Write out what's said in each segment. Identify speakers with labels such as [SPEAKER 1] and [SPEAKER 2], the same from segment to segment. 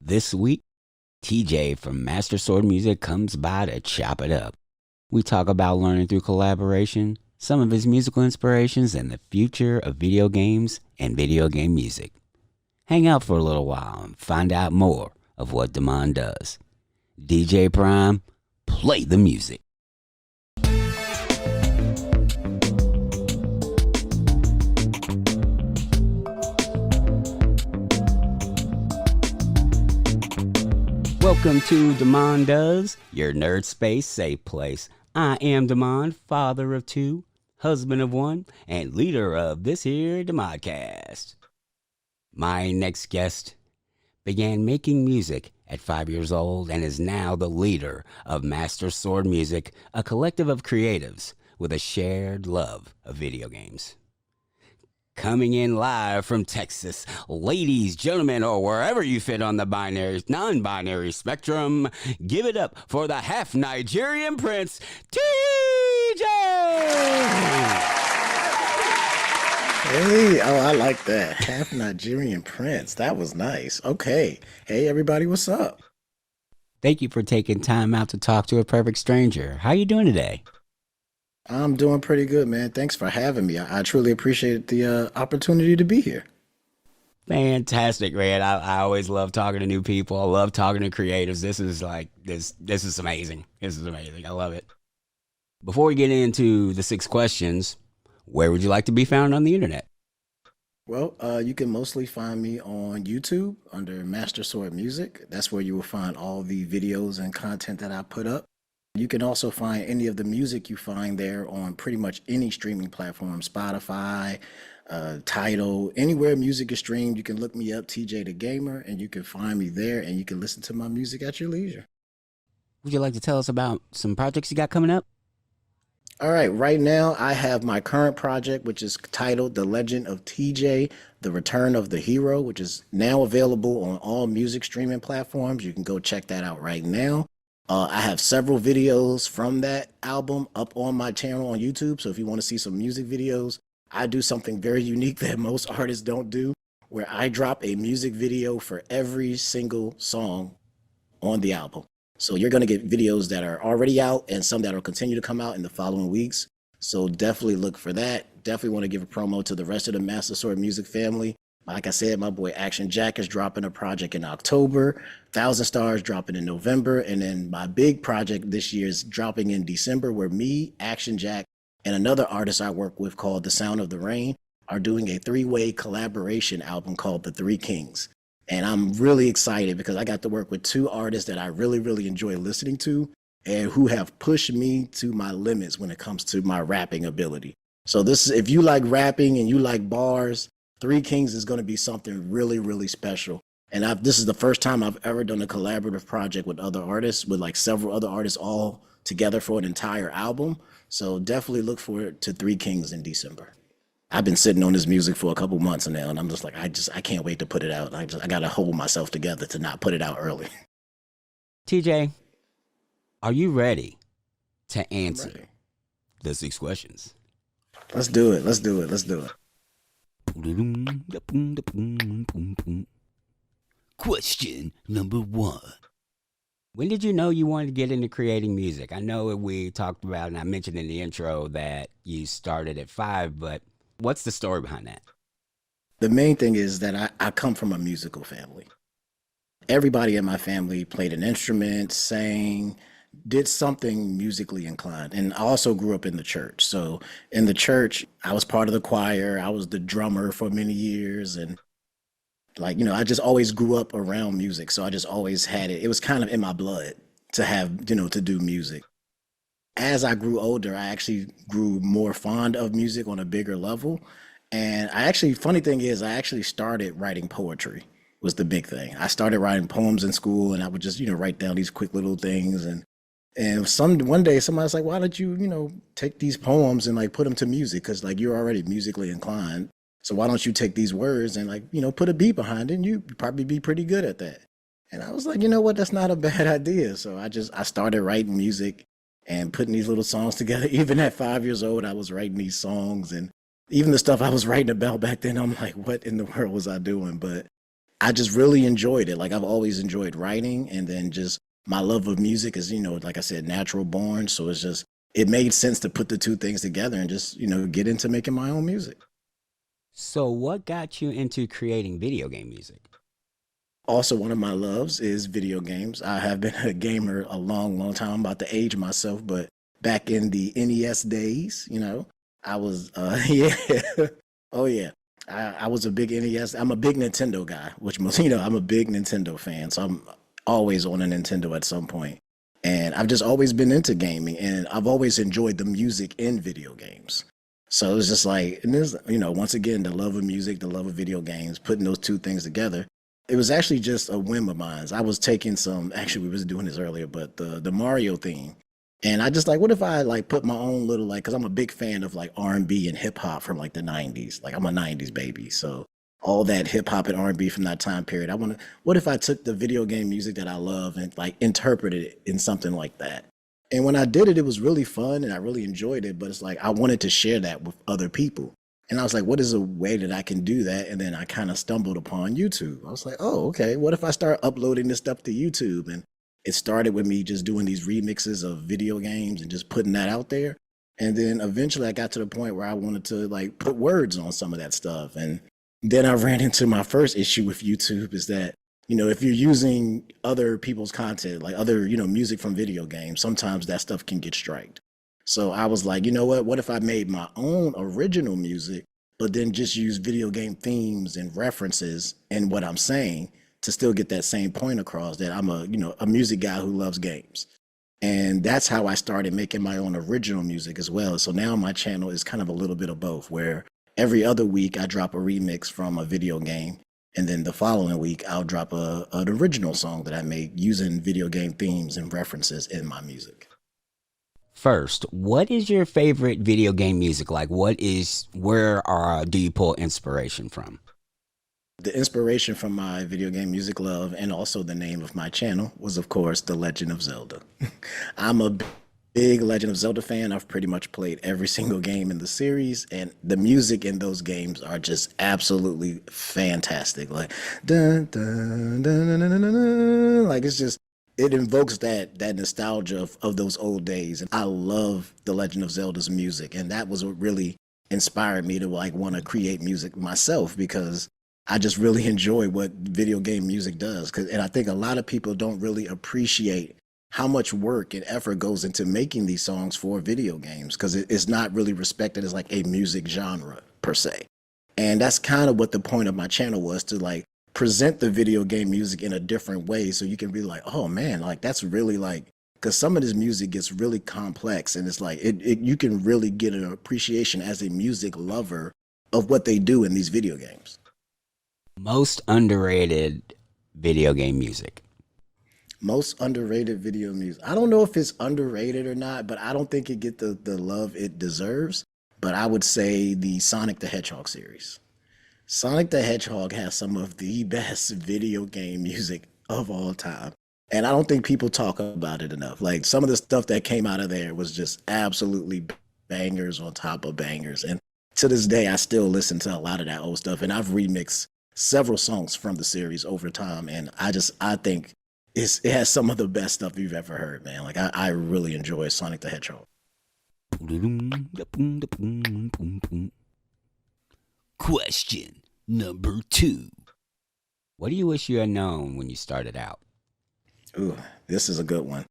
[SPEAKER 1] This week, TeeJay from Master Sword Music comes by to chop it up. We talk about learning through collaboration, some of his musical inspirations, and the future of video games and video game music. Hang out for a little while and find out more of what Damon does. DJ Prime, play the music. Welcome to Damon Does, your nerd space safe place. I am Damon, father of two, husband of one, and leader of this here Demodcast. My next guest began making music at 5 years old and is now the leader of Master Sword Music, a collective of creatives with a shared love of video games. Coming in live from Texas, ladies, gentlemen, or wherever you fit on the non-binary spectrum, give it up for the half Nigerian prince, TeeJay!
[SPEAKER 2] Hey, I like that. Half Nigerian prince. That was nice. Okay. Hey, everybody, what's up?
[SPEAKER 1] Thank you for taking time out to talk to a perfect stranger. How you doing today?
[SPEAKER 2] I'm doing pretty good, man. Thanks for having me. I truly appreciate the opportunity to be here.
[SPEAKER 1] Fantastic, man. I always love talking to new people. I love talking to creatives. This is amazing. This is amazing. I love it. Before we get into the 6 questions, where would you like to be found on the internet?
[SPEAKER 2] Well, you can mostly find me on YouTube under Master Sword Music. That's where you will find all the videos and content that I put up. You can also find any of the music you find there on pretty much any streaming platform, Spotify, Tidal, anywhere music is streamed. You can look me up, TeeJay the Gamer, and you can find me there and you can listen to my music at your leisure.
[SPEAKER 1] Would you like to tell us about some projects you got coming up?
[SPEAKER 2] All right, right now I have my current project, which is titled The Legend of TeeJay, The Return of the Hero, which is now available on all music streaming platforms. You can go check that out right now. I have several videos from that album up on my channel on YouTube. So if you want to see some music videos, I do something very unique that most artists don't do, where I drop a music video for every single song on the album. So you're going to get videos that are already out and some that will continue to come out in the following weeks. So definitely look for that. Definitely want to give a promo to the rest of the Master Sword Music family. Like I said, my boy Action Jack is dropping a project in October, Thousand Stars dropping in November, and then my big project this year is dropping in December, where me, Action Jack, and another artist I work with called The Sound of the Rain are doing a 3-way collaboration album called The Three Kings. And I'm really excited because I got to work with 2 artists that I really, really enjoy listening to and who have pushed me to my limits when it comes to my rapping ability. So this is, if you like rapping and you like bars, Three Kings is going to be something really, really special. And this is the first time I've ever done a collaborative project with other artists, with like several other artists all together for an entire album. So definitely look forward to Three Kings in December. I've been sitting on this music for a couple months now, and I'm just like, I can't wait to put it out. I got to hold myself together to not put it out early.
[SPEAKER 1] TeeJay, are you ready to answer
[SPEAKER 2] Ready.
[SPEAKER 1] the 6 questions?
[SPEAKER 2] Let's do it. Let's do it. Let's do it.
[SPEAKER 1] Question number 1. When did you know you wanted to get into creating music? I know we talked about, and I mentioned in the intro that you started at 5, but what's the story behind that?
[SPEAKER 2] The main thing is that I come from a musical family. Everybody in my family played an instrument, sang, did something musically inclined. And I also grew up in the church. So in the church, I was part of the choir. I was the drummer for many years. And I just always grew up around music. So I just always had it. It was kind of in my blood to have, to do music. As I grew older, I actually grew more fond of music on a bigger level. And funny thing is, I actually started writing poetry was the big thing. I started writing poems in school and I would just, write down these quick little things. And one day somebody's like, why don't you, take these poems and put them to music? Cause you're already musically inclined. So why don't you take these words and put a beat behind it and you'd probably be pretty good at that. And I was like, you know what? That's not a bad idea. So I started writing music and putting these little songs together. Even at 5 years old, I was writing these songs and even the stuff I was writing about back then, I'm like, what in the world was I doing? But I just really enjoyed it. Like I've always enjoyed writing, and then just my love of music is, like I said, natural born. So it's just it made sense to put the two things together and just, get into making my own music.
[SPEAKER 1] So, what got you into creating video game music?
[SPEAKER 2] Also, one of my loves is video games. I have been a gamer a long, long time. I'm about to age myself, but back in the NES days, I was, yeah, oh yeah, I was a big NES. I'm a big Nintendo guy, which most, I'm a big Nintendo fan, so I'm always on a Nintendo at some point. And I've just always been into gaming, and I've always enjoyed the music in video games. So it was just like, and this, once again, the love of music, the love of video games, putting those two things together. It was actually just a whim of mine. I was taking some, actually, we was doing this earlier, but the Mario theme. And I just like, what if I like put my own little like, because I'm a big fan of like R&B and hip hop from like the 90s. Like I'm a 90s baby. So all that hip hop and R&B from that time period. What if I took the video game music that I love and like interpreted it in something like that? And when I did it, it was really fun and I really enjoyed it. But it's like, I wanted to share that with other people. And I was like, what is a way that I can do that? And then I kind of stumbled upon YouTube. I was like, oh, okay, what if I start uploading this stuff to YouTube? And it started with me just doing these remixes of video games and just putting that out there. And then eventually I got to the point where I wanted to like put words on some of that stuff. And then I ran into my first issue with YouTube is that, if you're using other people's content, like other, music from video games, sometimes that stuff can get striked. So I was like, you know what if I made my own original music, but then just use video game themes and references in what I'm saying to still get that same point across that I'm a music guy who loves games. And that's how I started making my own original music as well. So now my channel is kind of a little bit of both, where every other week I drop a remix from a video game. And then the following week, I'll drop an original song that I made using video game themes and references in my music.
[SPEAKER 1] First, what is your favorite video game music? Like, where do you pull inspiration from?
[SPEAKER 2] The inspiration from my video game music love and also the name of my channel was, of course, The Legend of Zelda. I'm a big Legend of Zelda fan. I've pretty much played every single game in the series, and the music in those games are just absolutely fantastic. Like, dun, dun, dun, dun, dun, dun, dun, like it's just it invokes that nostalgia of those old days. And I love The Legend of Zelda's music, and that was what really inspired me to like want to create music myself because I just really enjoy what video game music does. And I think a lot of people don't really appreciate how much work and effort goes into making these songs for video games because it's not really respected as like a music genre per se. And that's kind of what the point of my channel was, to like present the video game music in a different way so you can be like, oh man, like that's really like, because some of this music gets really complex and it's like you can really get an appreciation as a music lover of what they do in these video games.
[SPEAKER 1] Most underrated video game music.
[SPEAKER 2] Most underrated video music. I don't know if it's underrated or not, but I don't think it get the love it deserves. But I would say the Sonic the Hedgehog series. Sonic the Hedgehog has some of the best video game music of all time. And I don't think people talk about it enough. Like some of the stuff that came out of there was just absolutely bangers on top of bangers. And to this day, I still listen to a lot of that old stuff. And I've remixed several songs from the series over time. And I think it has some of the best stuff you've ever heard, man. Like I really enjoy Sonic the Hedgehog.
[SPEAKER 1] Question number 2. What do you wish you had known when you started out?
[SPEAKER 2] Ooh, this is a good one.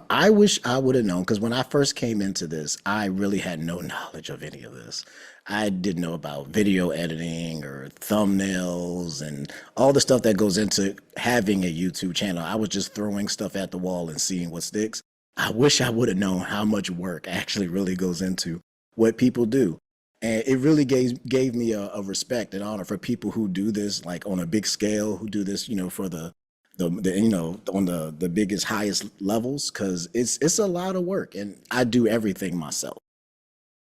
[SPEAKER 2] I wish I would have known because when I first came into this, I really had no knowledge of any of this. I didn't know about video editing or thumbnails and all the stuff that goes into having a YouTube channel. I was just throwing stuff at the wall and seeing what sticks. I wish I would have known how much work actually really goes into what people do. And it really gave me a respect and honor for people who do this like on a big scale, who do this, for the on the biggest, highest levels, because it's a lot of work and I do everything myself.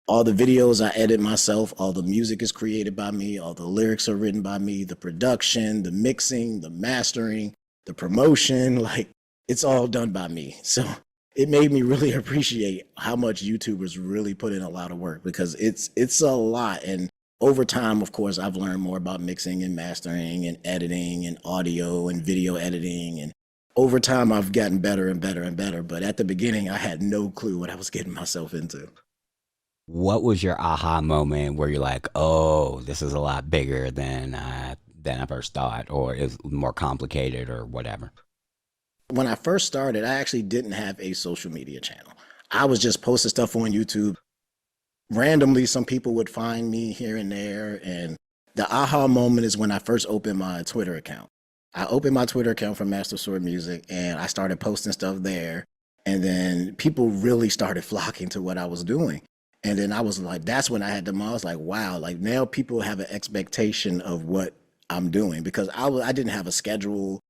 [SPEAKER 2] All the videos I edit myself, all the music is created by me, all the lyrics are written by me, the production, the mixing, the mastering, the promotion, like it's all done by me. So it made me really appreciate how much YouTubers really put in a lot of work because it's a lot. And Over time, of course, I've learned more about mixing and mastering and editing and audio and video editing. And over time, I've gotten better and better and better. But at the beginning, I had no clue what I was getting myself into.
[SPEAKER 1] What was your aha moment where you're like, oh, this is a lot bigger than I first thought, or is more complicated, or whatever?
[SPEAKER 2] When I first started, I actually didn't have a social media channel. I was just posting stuff on YouTube. Randomly, some people would find me here and there. And the aha moment is when I first opened my Twitter account. I opened my Twitter account for Master Sword Music and I started posting stuff there. And then people really started flocking to what I was doing. And then I was like, that's when I had I was like, wow, like now people have an expectation of what I'm doing because I didn't have a schedule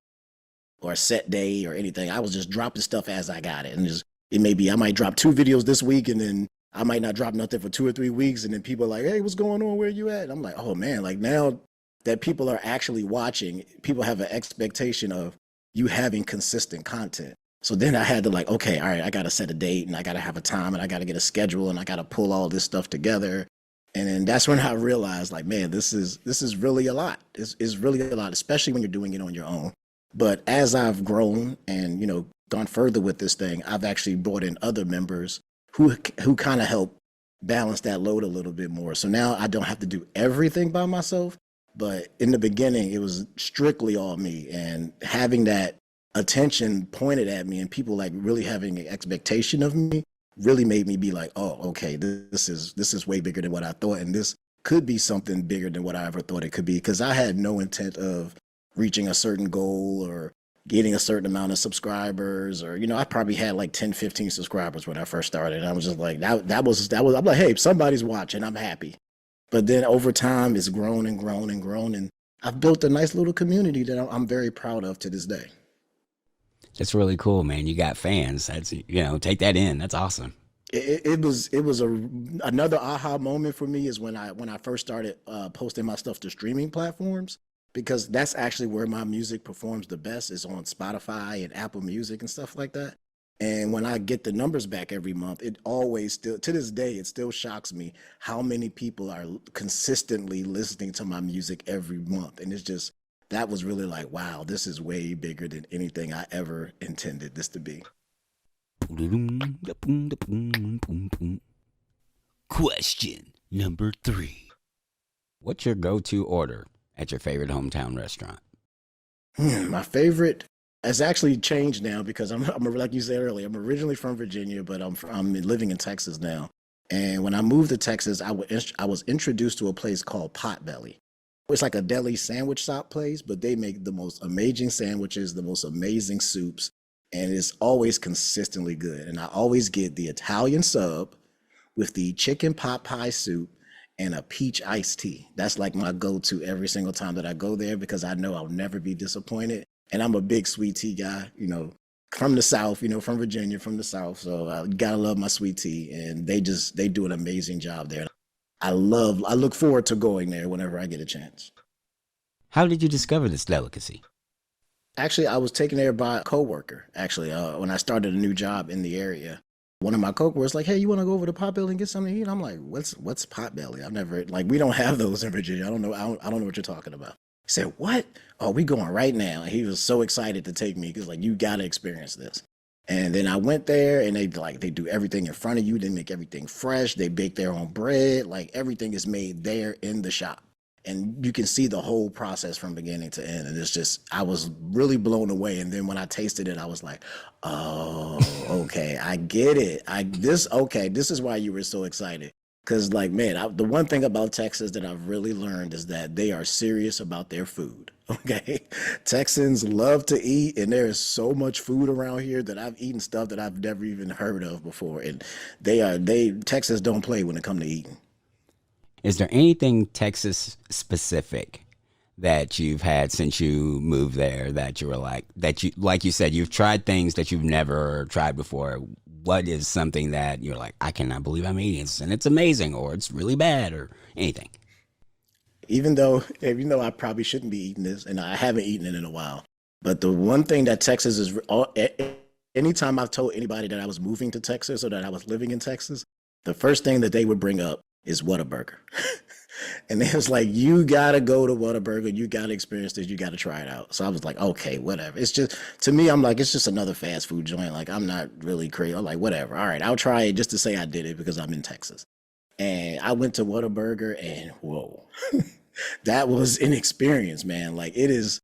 [SPEAKER 2] or a set day or anything. I was just dropping stuff as I got it. And just, it may be, I might drop 2 videos this week and then I might not drop nothing for 2 or 3 weeks. And then people are like, hey, what's going on? Where you at? And I'm like, oh man, like now that people are actually watching, people have an expectation of you having consistent content. So then I had to like, okay, all right, I got to set a date and I got to have a time and I got to get a schedule and I got to pull all this stuff together. And then that's when I realized like, man, this is really a lot. It's really a lot, especially when you're doing it on your own. But as I've grown and, gone further with this thing, I've actually brought in other members who kind of help balance that load a little bit more. So now I don't have to do everything by myself. But in the beginning, it was strictly all me. And having that attention pointed at me and people like really having an expectation of me really made me be like, oh, okay, this is way bigger than what I thought. And this could be something bigger than what I ever thought it could be. Because I had no intent of reaching a certain goal or getting a certain amount of subscribers or I probably had like 10, 15 subscribers when I first started. And I was just like that was I'm like, hey, somebody's watching, I'm happy. But then over time it's grown and grown and grown and I've built a nice little community that I'm very proud of to this day.
[SPEAKER 1] That's really cool, man. You got fans. That's, take that in. That's awesome.
[SPEAKER 2] It was another aha moment for me is when I first started posting my stuff to streaming platforms because that's actually where my music performs the best is on Spotify and Apple Music and stuff like that. And when I get the numbers back every month, it always still to this day it still shocks me how many people are consistently listening to my music every month. And it's just that was really like, wow, this is way bigger than anything I ever intended this to be.
[SPEAKER 1] Question number 3. What's your go-to order at your favorite hometown restaurant?
[SPEAKER 2] My favorite has actually changed now because like you said earlier, I'm originally from Virginia, but I'm living in Texas now. And when I moved to Texas, I was introduced to a place called Potbelly. It's like a deli sandwich shop place, but they make the most amazing sandwiches, the most amazing soups, and it's always consistently good. And I always get the Italian sub with the chicken pot pie soup and a peach iced tea. That's like my go-to every single time that I go there because I know I'll never be disappointed. And I'm a big sweet tea guy, from the South, from Virginia, from the South. So I gotta love my sweet tea. And they do an amazing job there. I look forward to going there whenever I get a chance.
[SPEAKER 1] How did you discover this delicacy?
[SPEAKER 2] Actually, I was taken there by a coworker, actually, when I started a new job in the area. One of my coworkers was like, hey, you want to go over to Potbelly and get something to eat? I'm like, what's Potbelly? I've never, like, we don't have those in Virginia. I don't know. I don't know what you're talking about. He said, what? Oh, we going right now. And he was so excited to take me because like, you got to experience this. And then I went there and they do everything in front of you. They make everything fresh. They bake their own bread. Like everything is made there in the shop. And you can see the whole process from beginning to end. And it's just, I was really blown away. And then when I tasted it, I was like, oh, okay, I get it. This is why you were so excited. Because like, man, the one thing about Texas that I've really learned is that they are serious about their food. Okay. Texans love to eat, and there is so much food around here that I've eaten stuff that I've never even heard of before. And Texas don't play when it comes to eating.
[SPEAKER 1] Is there anything Texas specific that you've had since you moved there that you were like you said, you've tried things that you've never tried before? What is something that you're like, I cannot believe I'm eating this and it's amazing or it's really bad or anything?
[SPEAKER 2] Even though I probably shouldn't be eating this, and I haven't eaten it in a while, but the one thing that Texas is, anytime I've told anybody that I was moving to Texas or that I was living in Texas, the first thing that they would bring up is Whataburger. And they was like, you gotta go to Whataburger, you gotta experience this, you gotta try it out. So I was like, okay, whatever. It's just to me, I'm like, it's just another fast food joint. Like I'm not really crazy. I'm like, whatever. All right, I'll try it just to say I did it because I'm in Texas. And I went to Whataburger and whoa, that was an experience, man. Like it is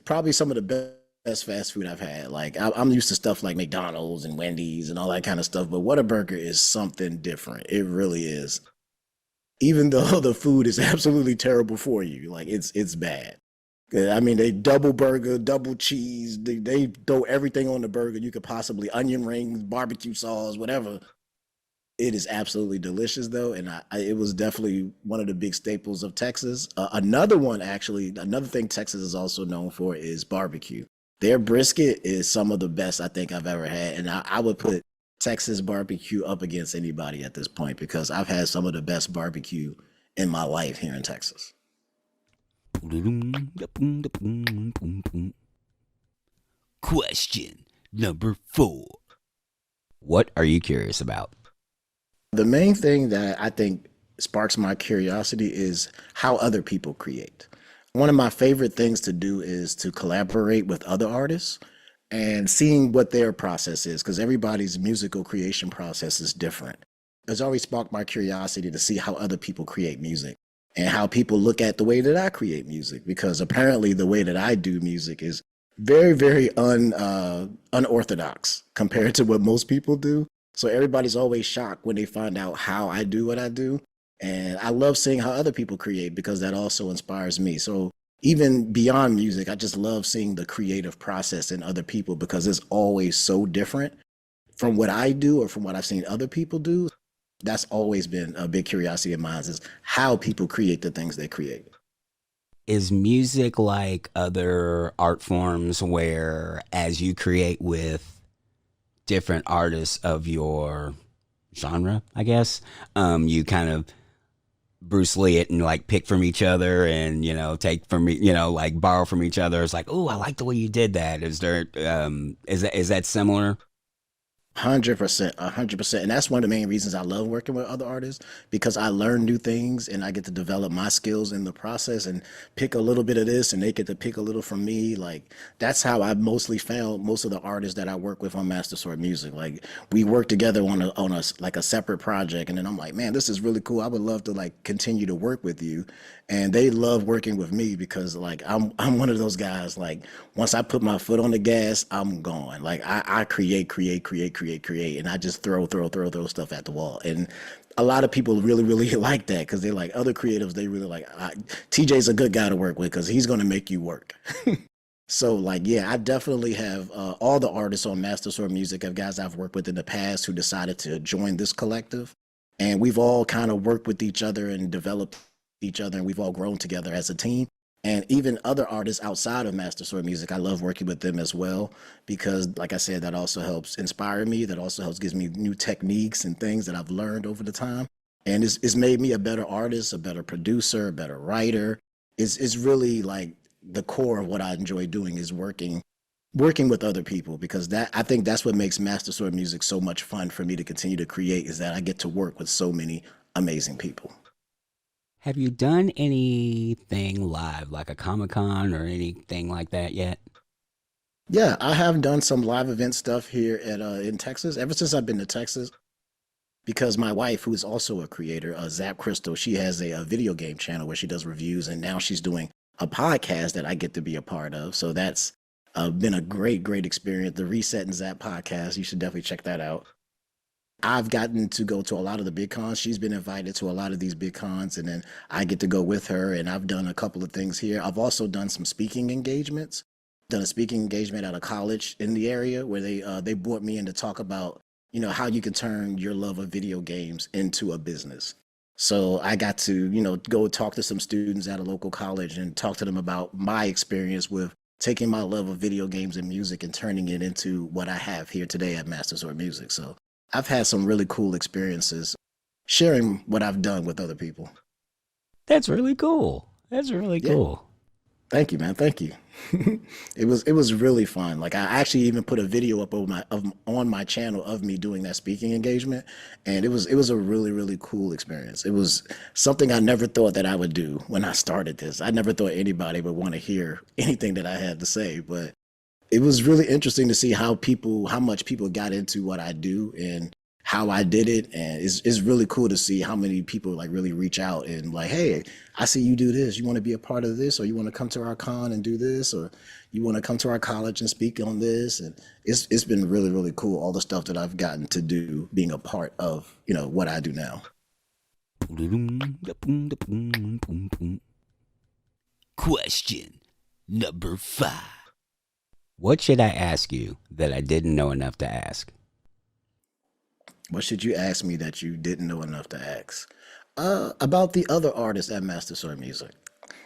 [SPEAKER 2] probably some of the best fast food I've had. Like I'm used to stuff like McDonald's and Wendy's and all that kind of stuff, but Whataburger is something different. It really is. Even though the food is absolutely terrible for you, like it's bad. I mean, they double burger, double cheese. They throw everything on the burger you could possibly onion rings, barbecue sauce, whatever. It is absolutely delicious though, and it was definitely one of the big staples of Texas. Another one, actually, another thing Texas is also known for is barbecue. Their brisket is some of the best I think I've ever had, and I would put Texas barbecue up against anybody at this point because I've had some of the best barbecue in my life here in Texas.
[SPEAKER 1] Question number 4. What are you curious about?
[SPEAKER 2] The main thing that I think sparks my curiosity is how other people create. One of my favorite things to do is to collaborate with other artists and seeing what their process is, because everybody's musical creation process is different. It's always sparked my curiosity to see how other people create music and how people look at the way that I create music, because apparently the way that I do music is very, very unorthodox compared to what most people do. So everybody's always shocked when they find out how I do what I do. And I love seeing how other people create because that also inspires me. So even beyond music, I just love seeing the creative process in other people because it's always so different from what I do or from what I've seen other people do. That's always been a big curiosity of mine is how people create the things they create.
[SPEAKER 1] Is music like other art forms where as you create with different artists of your genre, I guess, you kind of Bruce Lee it and like pick from each other and take from like borrow from each other. It's like, oh, I like the way you did that. Is there is that similar?
[SPEAKER 2] 100%, 100%. And that's one of the main reasons I love working with other artists because I learn new things and I get to develop my skills in the process and pick a little bit of this and they get to pick a little from me. Like that's how I mostly found most of the artists that I work with on Master Sword Music. Like we work together on a like a separate project and then I'm like, man, this is really cool. I would love to like continue to work with you. And they love working with me because like I'm one of those guys like once I put my foot on the gas, I'm gone. Like I create, and I just throw stuff at the wall. And a lot of people really, really like that because they're like other creatives. They really like TJ's a good guy to work with because he's going to make you work. So like, yeah, I definitely have all the artists on Master Sword Music have guys I've worked with in the past who decided to join this collective. And we've all kind of worked with each other and developed each other and we've all grown together as a team. And even other artists outside of Master Sword Music, I love working with them as well because, like I said, that also helps inspire me. That also helps gives me new techniques and things that I've learned over the time. And it's made me a better artist, a better producer, a better writer. It's really like the core of what I enjoy doing is working with other people because that I think that's what makes Master Sword Music so much fun for me to continue to create is that I get to work with so many amazing people.
[SPEAKER 1] Have you done anything live, like a Comic Con or anything like that yet?
[SPEAKER 2] Yeah, I have done some live event stuff here at in Texas ever since I've been to Texas because my wife, who is also a creator, Zap Crystal, she has a video game channel where she does reviews, and now she's doing a podcast that I get to be a part of. So that's been a great experience. The Reset and Zap podcast, you should definitely check that out. I've gotten to go to a lot of the big cons. She's been invited to a lot of these big cons, and then I get to go with her. And I've done a couple of things here. I've also done some speaking engagements. Done a speaking engagement at a college in the area where they brought me in to talk about how you can turn your love of video games into a business. So I got to go talk to some students at a local college and talk to them about my experience with taking my love of video games and music and turning it into what I have here today at Masters or Music. So I've had some really cool experiences sharing what I've done with other people.
[SPEAKER 1] That's really cool. That's really
[SPEAKER 2] Yeah.
[SPEAKER 1] cool.
[SPEAKER 2] Thank you, man. Thank you. It was really fun. Like I actually even put a video up on my channel of me doing that speaking engagement, and it was a really cool experience. It was something I never thought that I would do when I started this. I never thought anybody would want to hear anything that I had to say, but it was really interesting to see how much people got into what I do and how I did it. And it's really cool to see how many people like really reach out and like, hey, I see you do this. You want to be a part of this, or you want to come to our con and do this, or you want to come to our college and speak on this. And it's been really cool. All the stuff that I've gotten to do being a part of, what I do now.
[SPEAKER 1] Question number 5. What should I ask you that I didn't know enough to ask?
[SPEAKER 2] What should you ask me that you didn't know enough to ask? About the other artists at Master Sword Music.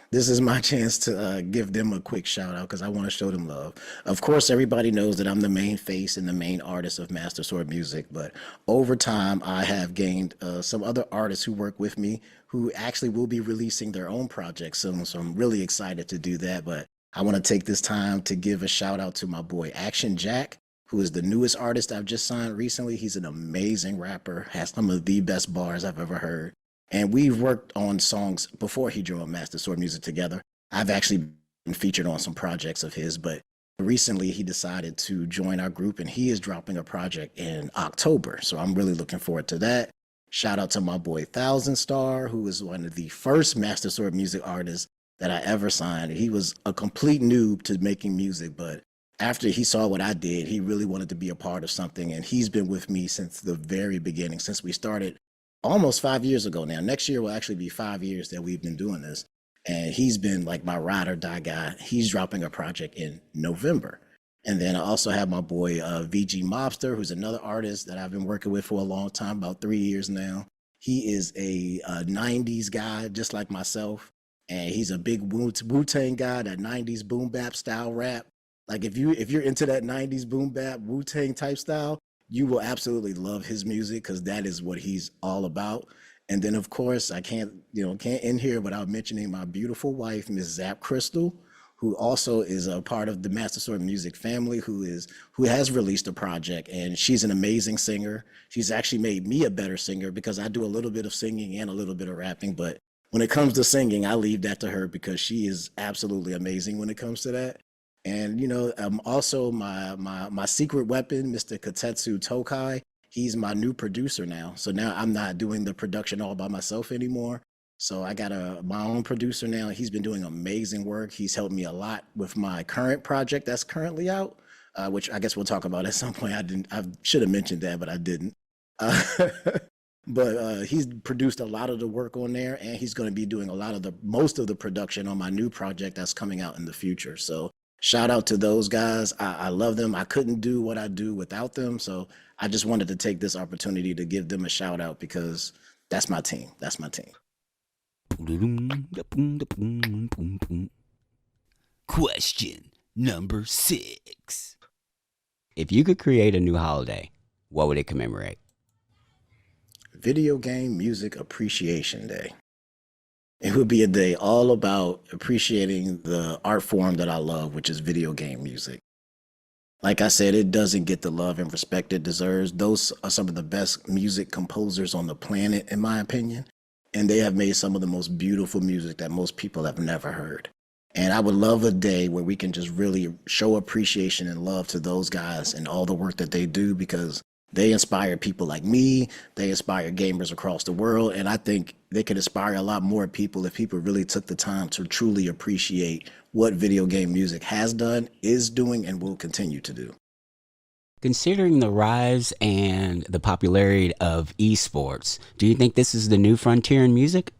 [SPEAKER 2] This is my chance to give them a quick shout out because I want to show them love. Of course, everybody knows that I'm the main face and the main artist of Master Sword Music, but over time, I have gained some other artists who work with me who actually will be releasing their own projects soon. So I'm really excited to do that. But I want to take this time to give a shout out to my boy Action Jack, who is the newest artist I've just signed recently. He's an amazing rapper, has some of the best bars I've ever heard. And we've worked on songs before he joined Master Sword Music together. I've actually been featured on some projects of his, but recently he decided to join our group and he is dropping a project in October. So I'm really looking forward to that. Shout out to my boy Thousand Star, who is one of the first Master Sword Music artists that I ever signed. He was a complete noob to making music, but after he saw what I did, he really wanted to be a part of something. And he's been with me since the very beginning, since we started almost 5 years ago now. Next year will actually be 5 years that we've been doing this. And he's been like my ride or die guy. He's dropping a project in November. And then I also have my boy VG Mobster, who's another artist that I've been working with for a long time, about 3 years now. He is a 90s guy, just like myself. And he's a big Wu-Tang guy, that 90s boom bap style rap. Like if you're into that 90s boom bap Wu-Tang type style, you will absolutely love his music because that is what he's all about. And then of course I can't end here without mentioning my beautiful wife, Miss Zap Crystal, who also is a part of the Master Sword Music family, who has released a project, and she's an amazing singer. She's actually made me a better singer because I do a little bit of singing and a little bit of rapping, but when it comes to singing, I leave that to her because she is absolutely amazing when it comes to that. And also my secret weapon, Mr. Katetsu Tokai. He's my new producer now. So now I'm not doing the production all by myself anymore. So I got my own producer now. He's been doing amazing work. He's helped me a lot with my current project that's currently out, which I guess we'll talk about at some point. I should have mentioned that, but I didn't. Uh, but he's produced a lot of the work on there, and he's going to be doing most of the production on my new project that's coming out in the future. So shout out to those guys. I love them. I couldn't do what I do without them. So I just wanted to take this opportunity to give them a shout out because that's my team. That's my team.
[SPEAKER 1] Question number 6. If you could create a new holiday, what would it commemorate?
[SPEAKER 2] Video Game Music Appreciation Day. It would be a day all about appreciating the art form that I love, which is video game music. Like I said, it doesn't get the love and respect it deserves. Those are some of the best music composers on the planet, in my opinion. And they have made some of the most beautiful music that most people have never heard. And I would love a day where we can just really show appreciation and love to those guys and all the work that they do because they inspire people like me. They inspire gamers across the world. And I think they could inspire a lot more people if people really took the time to truly appreciate what video game music has done, is doing, and will continue to do.
[SPEAKER 1] Considering the rise and the popularity of esports, do you think this is the new frontier in music?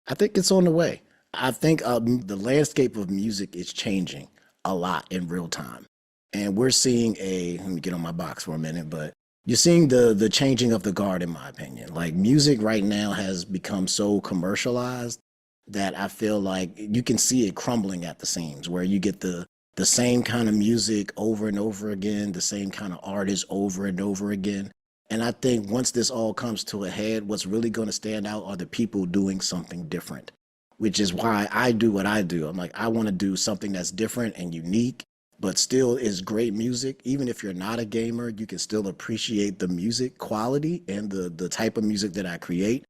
[SPEAKER 2] I think it's on the way. I think the landscape of music is changing a lot in real time. And we're seeing let me get on my box for a minute, but you're seeing the changing of the guard, in my opinion. Like music right now has become so commercialized that I feel like you can see it crumbling at the seams, where you get the same kind of music over and over again, the same kind of artists over and over again. And I think once this all comes to a head, what's really going to stand out are the people doing something different. which is why I do what I do. I'm like, I want to do something that's different and unique, but still is great music. Even if you're not a gamer, you can still appreciate the music quality and the type of music that I create.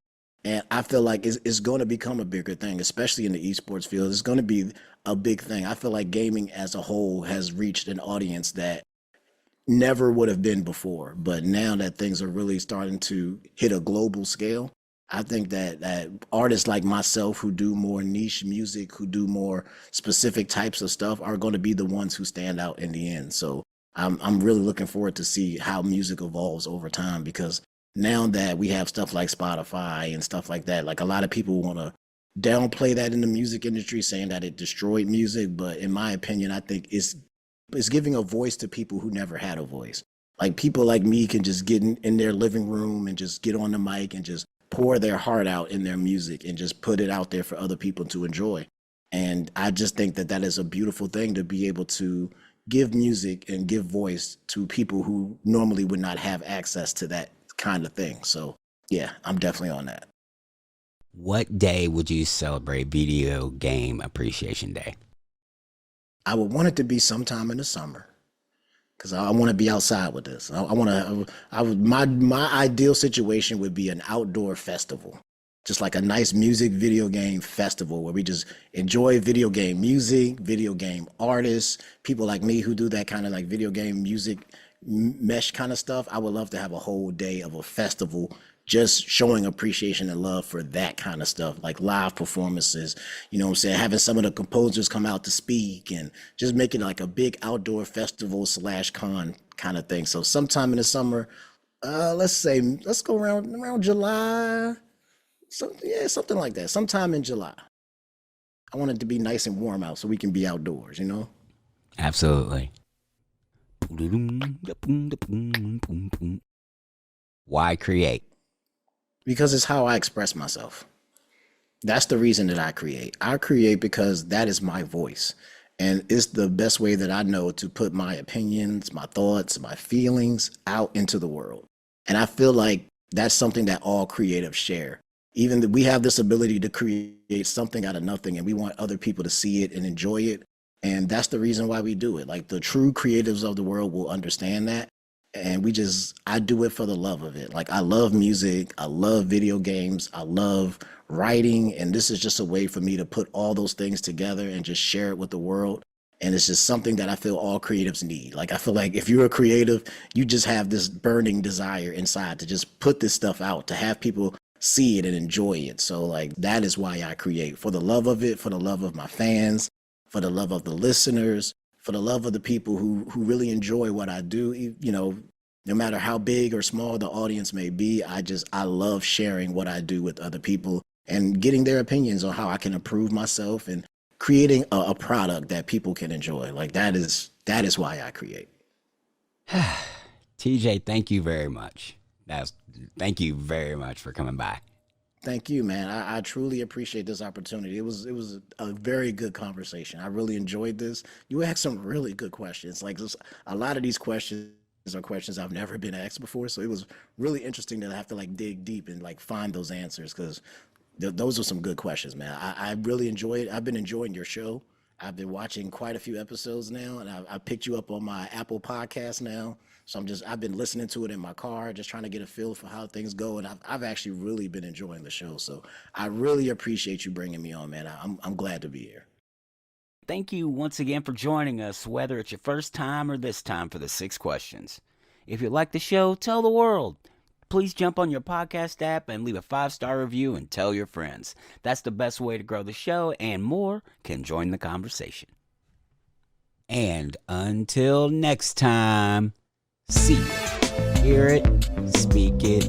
[SPEAKER 2] And I feel like it's going to become a bigger thing, especially in the esports field. It's going to be a big thing. I feel like gaming as a whole has reached an audience that never would have been before. But now that things are really starting to hit a global scale, I think that artists like myself who do more niche music, who do more specific types of stuff, are going to be the ones who stand out in the end. So I'm really looking forward to see how music evolves over time, because now that we have stuff like Spotify and stuff like that, like a lot of people want to downplay that in the music industry, saying that it destroyed music. But in my opinion, I think it's giving a voice to people who never had a voice. Like people like me can just get in their living room and just get on the mic and just pour their heart out in their music and just put it out there for other people to enjoy. And I just think that that is a beautiful thing, to be able to give music and give voice to people who normally would not have access to that kind of thing. So yeah, I'm definitely on that.
[SPEAKER 1] What day would you celebrate Video Game Appreciation Day?
[SPEAKER 2] I would want it to be sometime in the summer, because I want to be outside with this. I want to. I would. My ideal situation would be an outdoor festival, just like a nice music video game festival where we just enjoy video game music, video game artists, people like me who do that kind of like video game music mesh kind of stuff. I would love to have a whole day of a festival just showing appreciation and love for that kind of stuff, like live performances, you know what I'm saying? Having some of the composers come out to speak and just make it like a big outdoor festival slash con kind of thing. So sometime in the summer, let's go around July, something like that. Sometime in July. I want it to be nice and warm out so we can be outdoors, you know?
[SPEAKER 1] Absolutely. Why create?
[SPEAKER 2] Because it's how I express myself. That's the reason that I create. I create because that is my voice. And it's the best way that I know to put my opinions, my thoughts, my feelings out into the world. And I feel like that's something that all creatives share. Even that we have this ability to create something out of nothing, and we want other people to see it and enjoy it. And that's the reason why we do it. Like the true creatives of the world will understand that. And I do it for the love of it. Like I love music, I love video games, I love writing. And this is just a way for me to put all those things together and just share it with the world. And it's just something that I feel all creatives need. Like I feel like if you're a creative, you just have this burning desire inside to just put this stuff out, to have people see it and enjoy it. So like that is why I create, for the love of it, for the love of my fans, for the love of the listeners, for the love of the people who really enjoy what I do. You know, no matter how big or small the audience may be, I love sharing what I do with other people and getting their opinions on how I can improve myself and creating a product that people can enjoy. Like that is why I create.
[SPEAKER 1] TeeJay, thank you very much. Thank you very much for coming by.
[SPEAKER 2] Thank you, man. I truly appreciate this opportunity. It was a very good conversation. I really enjoyed this. You asked some really good questions. Like a lot of these questions are questions I've never been asked before. So it was really interesting to have to like dig deep and like find those answers, because those are some good questions, man. I really enjoy it. I've been enjoying your show. I've been watching quite a few episodes now, and I picked you up on my Apple podcast now. So I've been listening to it in my car, just trying to get a feel for how things go. And I've actually really been enjoying the show. So I really appreciate you bringing me on, man. I'm glad to be here.
[SPEAKER 1] Thank you once again for joining us, whether it's your first time or this time for the 6 questions. If you like the show, tell the world. Please jump on your podcast app and leave a 5-star review and tell your friends. That's the best way to grow the show, and more can join the conversation. And until next time, see it, hear it, speak it,